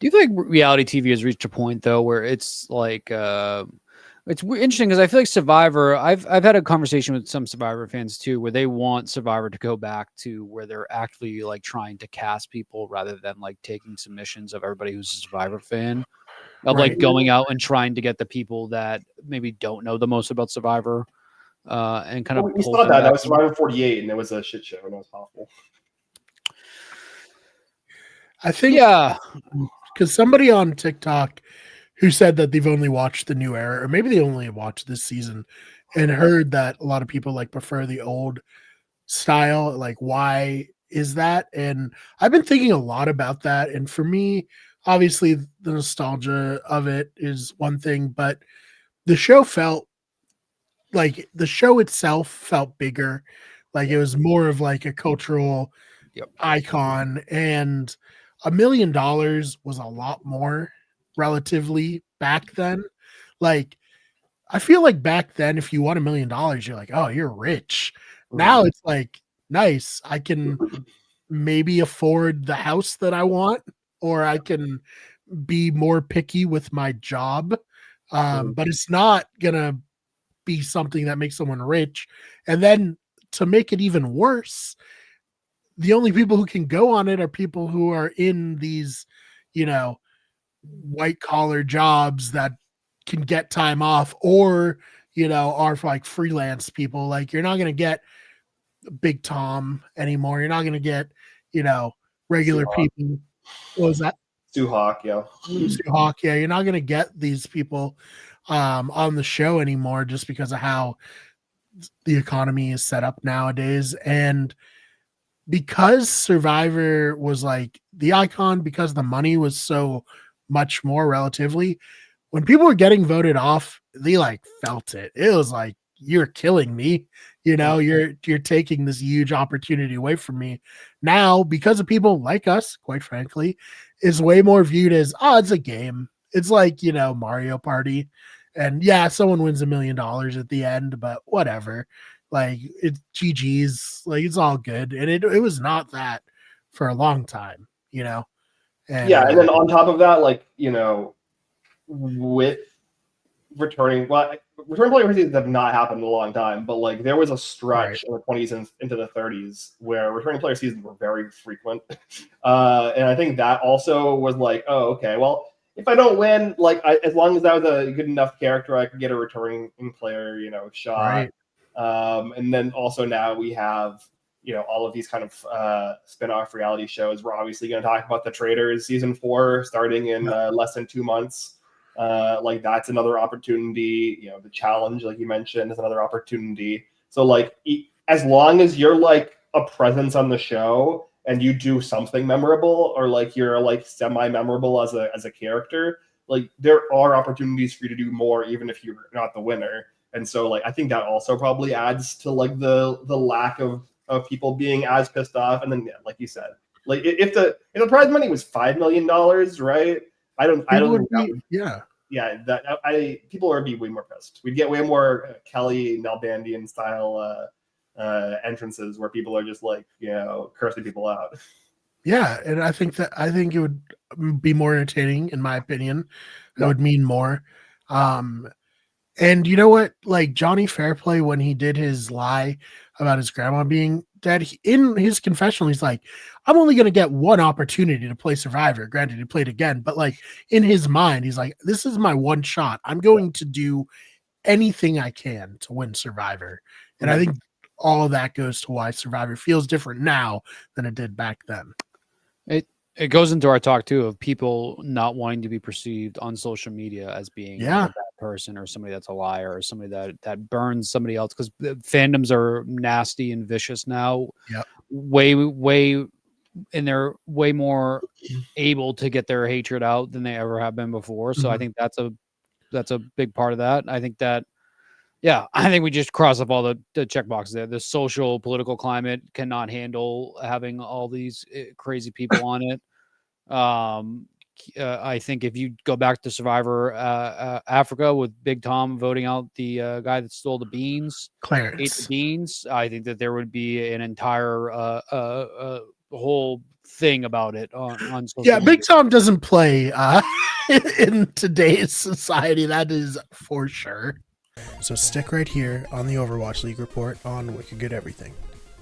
Do you think reality TV has reached a point though where it's like it's interesting because I feel like Survivor. I've had a conversation with some Survivor fans too, where they want Survivor to go back to where they're actually like trying to cast people rather than like taking submissions of everybody who's a Survivor fan. Of Right. like going out and trying to get the people that maybe don't know the most about Survivor, and kind of we pull saw them that. back That was in. Survivor 48, and it was a shit show, and it was awful. I think Yeah, because somebody on TikTok who said that they've only watched the new era, or maybe they only watched this season, and heard that a lot of people like prefer the old style. Like, why is that? And I've been thinking a lot about that. And for me, obviously, the nostalgia of it is one thing, but the show felt like the show itself felt bigger. Like it was more of like a cultural yep. icon, and $1 million was a lot more relatively back then. Like I feel like back then, if you won $1 million, you're like, oh, you're rich. Now it's like, nice. I can maybe afford the house that I want, or I can be more picky with my job. But it's not gonna be something that makes someone rich. And then to make it even worse, the only people who can go on it are people who are in these, you know, white collar jobs that can get time off, or, are for like freelance people. Like you're not going to get Big Tom anymore. You're not going to get, regular people. What was that? Stu Hawk, yeah. Stu Hawk. Yeah. You're not going to get these people on the show anymore just because of how the economy is set up nowadays. And because Survivor was like the icon, because the money was so much more relatively, when people were getting voted off, they like felt it. It was like, you're killing me. You're taking this huge opportunity away from me. Now, because of people like us, quite frankly, is way more viewed as, oh, it's a game. It's like, Mario Party. And yeah, someone wins $1 million at the end, but whatever. Like it's GG's, like it's all good. And it was not that for a long time, And Yeah, and then on top of that, like, with returning player seasons have not happened in a long time, but like there was a stretch in the 20s and into the 30s where returning player seasons were very frequent. And I think that also was like, oh, okay, well, if I don't win, like as long as I was a good enough character, I could get a returning player, shot. Right. And then also now we have, all of these kind of spin-off reality shows. We're obviously going to talk about The Traitors season 4 starting in less than 2 months. Like that's another opportunity. The challenge, like you mentioned, is another opportunity. So like, as long as you're like a presence on the show and you do something memorable, or like you're like semi-memorable as a character, like there are opportunities for you to do more, even if you're not the winner. And so like I think that also probably adds to like the lack of people being as pissed off. And then like you said, like if the prize money was $5 million, right? I don't think that would, yeah, that people would be way more pissed. We'd get way more Kelly Nalbandian style entrances where people are just like, cursing people out. Yeah, and I think it would be more entertaining, in my opinion. That would mean more. And you know what? Like Johnny Fairplay, when he did his lie about his grandma being dead, in his confessional, he's like, I'm only going to get one opportunity to play Survivor. Granted, he played again, but like in his mind, he's like, this is my one shot. I'm going to do anything I can to win Survivor. And I think all of that goes to why Survivor feels different now than it did back then. It goes into our talk too of people not wanting to be perceived on social media as being like a bad person or somebody that's a liar or somebody that burns somebody else, because fandoms are nasty and vicious now. Yeah, way, and they're way more able to get their hatred out than they ever have been before. So I think that's a big part of that. I think that. Yeah, I think we just cross off all the check boxes there. The social political climate cannot handle having all these crazy people on it. I think if you go back to Survivor Africa with Big Tom voting out the guy that stole the beans, Clarence, ate the beans, I think that there would be an entire whole thing about it on social Yeah, media. Big Tom doesn't play in today's society. That is for sure. So stick right here on the Overwatch League report on Wicked Good Everything.